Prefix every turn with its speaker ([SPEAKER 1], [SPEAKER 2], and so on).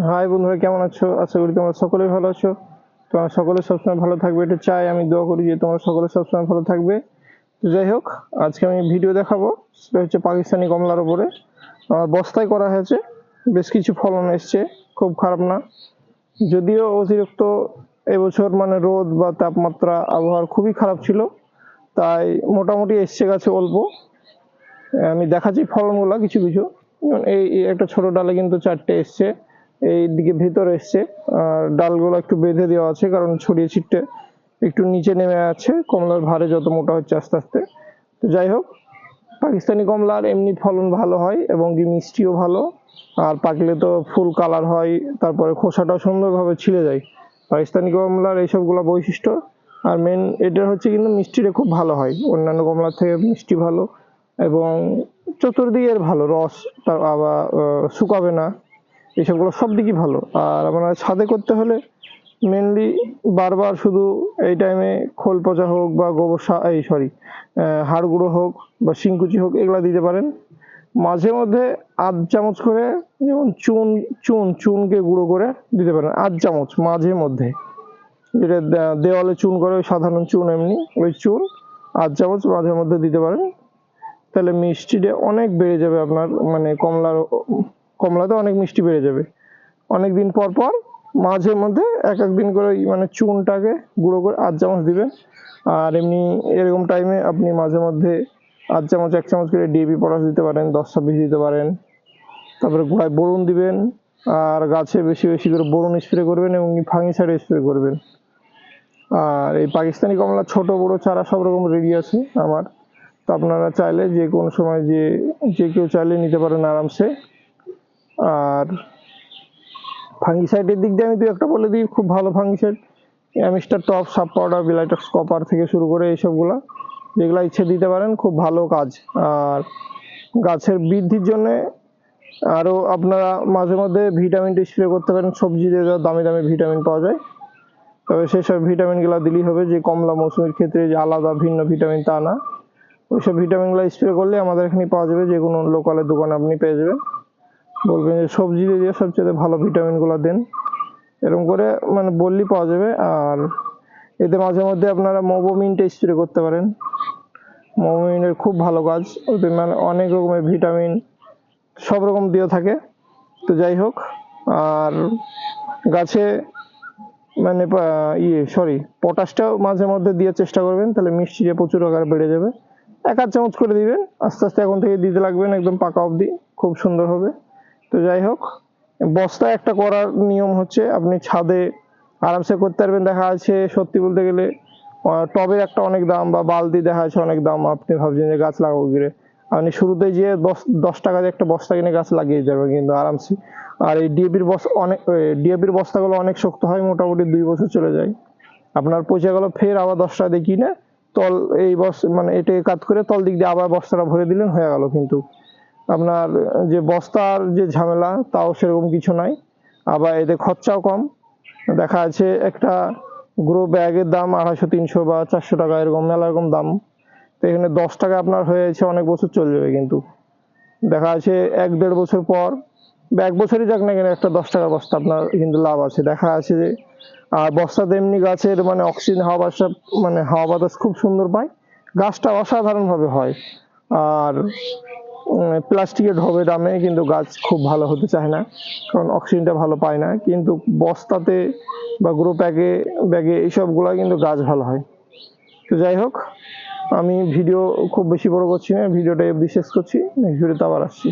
[SPEAKER 1] High বন্ধুরা, কেমন আছো? আশা করি তোমরা সকলেই ভালো আছো। তোমরা সকলে সবসময় ভালো থাকবে, এটা চাই। আমি দোয়া করি যে তোমরা সকলে সবসময় ভালো থাকবে। তো যাই হোক, আজকে আমি ভিডিও দেখাবো, সেটা হচ্ছে পাকিস্তানি কমলার উপরে। বস্তায় করা হয়েছে, বেশ কিছু ফলন এসছে, খুব খারাপ না। যদিও অতিরিক্ত এবছর মানে রোদ বা তাপমাত্রা আবহাওয়ার খুবই খারাপ ছিল, তাই মোটামুটি এসছে গাছে অল্প। আমি দেখাচ্ছি ফলনগুলো কিছু কিছু। এই একটা ছোট ডালে কিন্তু 4টে এসছে, এই দিকে ভেতরে এসছে। আর ডালগুলো একটু বেঁধে দেওয়া আছে, কারণ ছড়িয়ে ছিটে একটু নিচে নেমে আছে, কমলার ভারে যত মোটা হচ্ছে আস্তে আস্তে। তো যাই হোক, পাকিস্তানি কমলার এমনি ফলন ভালো হয় এবং কি মিষ্টিও ভালো। আর পাকলে তো ফুল কালার হয়, তারপরে খোসাটাও সুন্দরভাবে ছিলে যায়। পাকিস্তানি কমলার এইসবগুলো বৈশিষ্ট্য। আর মেন এটা হচ্ছে কিন্তু মিষ্টিটা খুব ভালো হয়, অন্যান্য কমলার থেকে মিষ্টি ভালো এবং চতুর্দিকের ভালো রস। তার আবার শুকাবে না, এইসবগুলো সব দিকই ভালো। আর আপনার ছাদে করতে হলে মেনলি বারবার শুধু এই টাইমে খোল পচা হোক বা গোবর হাড় গুঁড়ো হোক বা শিংকুচি হোক, এগুলা দিতে পারেন। মাঝে মধ্যে আধ চামচ করে, যেমন চুনকে গুঁড়ো করে দিতে পারেন, আধ চামচ মাঝে মধ্যে। যেটা দেওয়ালে চুন করে, ওই সাধারণ চুন, এমনি ওই চুন আধ চামচ মাঝে মধ্যে দিতে পারেন। তাহলে মিষ্টিটা অনেক বেড়ে যাবে আপনার, মানে কমলাতে অনেক মিষ্টি বেড়ে যাবে। অনেকদিন পর পর মাঝে মধ্যে এক দিন করে মানে চুনটাকে গুঁড়ো করে আধ চামচ দিবেন। আর এমনি এরকম টাইমে আপনি মাঝে মধ্যে আধ চামচ 1 চামচ করে ডিএপি পটাশ দিতে পারেন, 10-26 দিতে পারেন। তারপরে গোড়ায় বোরন দিবেন, আর গাছে বেশি বেশি করে বোরন স্প্রে করবেন এবং ফাঙ্গিসাইড স্প্রে করবেন। আর এই পাকিস্তানি কমলা ছোট বড় চারা সব রকম রেডি আছে আমার। তো আপনারা চাইলে যে কোনো সময় যে কেউ চাইলে নিতে পারেন আরামসে। আর ফাঙ্গিসাইডের দিক দিয়ে আমি 2-1টা বলে দিই, খুব ভালো ফাঙ্গিসাইড। অ্যামিস্টার টপ, সাব পাউডার, বিলাইটক্স কপার থেকে শুরু করে এইসবগুলা, যেগুলো ইচ্ছে দিতে পারেন, খুব ভালো কাজ। আর গাছের বৃদ্ধির জন্য আরও আপনারা মাঝে মধ্যে ভিটামিন স্প্রে করতে পারেন। সবজিতে দামি দামি ভিটামিন পাওয়া যায়, তবে সেসব ভিটামিনগুলো দিলেই হবে। যে কমলা মৌসুমির ক্ষেত্রে যে আলাদা ভিন্ন ভিটামিন তা না, ওইসব ভিটামিনগুলো স্প্রে করলে আমাদের এখানে পাওয়া যাবে, যে কোনো লোকালের দোকানে আপনি পেয়ে যাবেন। বলবেন যে সবজি দিয়ে সবচেয়ে ভালো ভিটামিনগুলো দেন, এরকম করে মানে বললেই পাওয়া যাবে। আর এতে মাঝে মধ্যে আপনারা মোবোমিন্ট স্প্রে করতে পারেন। মোবোমিন্টের খুব ভালো কাজ, ওতে মানে অনেক রকমের ভিটামিন সব রকম দিয়ে থাকে। তো যাই হোক, আর গাছে মানে পটাশটাও মাঝে মধ্যে দিয়ে চেষ্টা করবেন, তাহলে মিষ্টিটা প্রচুর আকারে বেড়ে যাবে। 1-1 চামচ করে দিবেন, আস্তে আস্তে এখন থেকে দিতে লাগবেন, একদম পাকা অবধি, খুব সুন্দর হবে। তো যাই হোক, বস্তায় একটা করার নিয়ম হচ্ছে, আপনি ছাদে আরামসে করতে পারবেন। দেখা যাচ্ছে সত্যি বলতে গেলে টবের একটা অনেক দাম, বা বালতি দেখা যাচ্ছে অনেক দাম। আপনি ভাবছেন যে গাছ লাগাবো ঘিরে, আপনি শুরুতে যে 10 টাকা দিয়ে একটা বস্তা কিনে গাছ লাগিয়ে যাবেন কিন্তু আরামসে। আর এই ডিএপির বস্তাগুলো অনেক শক্ত হয়, মোটামুটি 2 বছর চলে যায়। আপনার পচে গেল, ফের আবার 10 টাকা দিয়ে কিনে তল এই মানে এটাকে কাট করে তল দিক দিয়ে আবার বস্তাটা ভরে দিলেন, হয়ে গেল। কিন্তু আপনার যে বস্তার যে ঝামেলা, তাও সেরকম কিছু নাই। আবার এতে খরচাও কম। দেখা যাচ্ছে একটা গ্রো ব্যাগের দাম 250-300 বা 400 টাকা, এরকম মেলা রকম দাম। তো এখানে 10 টাকা আপনার হয়ে যাচ্ছে, অনেক বছর চলে যাবে। কিন্তু দেখা যাচ্ছে 1-1.5 বছর পর, বা 1 বছরই যাক না কেন, একটা 10 টাকা বস্তা আপনার কিন্তু লাভ আছে। দেখা যাচ্ছে যে আর বস্তাতে এমনি গাছের মানে অক্সিজেন, হাওয়া বাতাস খুব সুন্দর পায়, গাছটা অসাধারণ ভাবে হয়। আর প্লাস্টিকের ঢবে দামে কিন্তু গাছ খুব ভালো হতে চায় না, কারণ অক্সিজেনটা ভালো পায় না। কিন্তু বস্তাতে বা গ্রো ব্যাগে এইসবগুলা কিন্তু গাছ ভালো হয়। তো যাই হোক, আমি ভিডিও খুব বেশি বড় করছি না, ভিডিওটা শেষ করছি। নেক্সট ভিডিওতে আবার আসছি।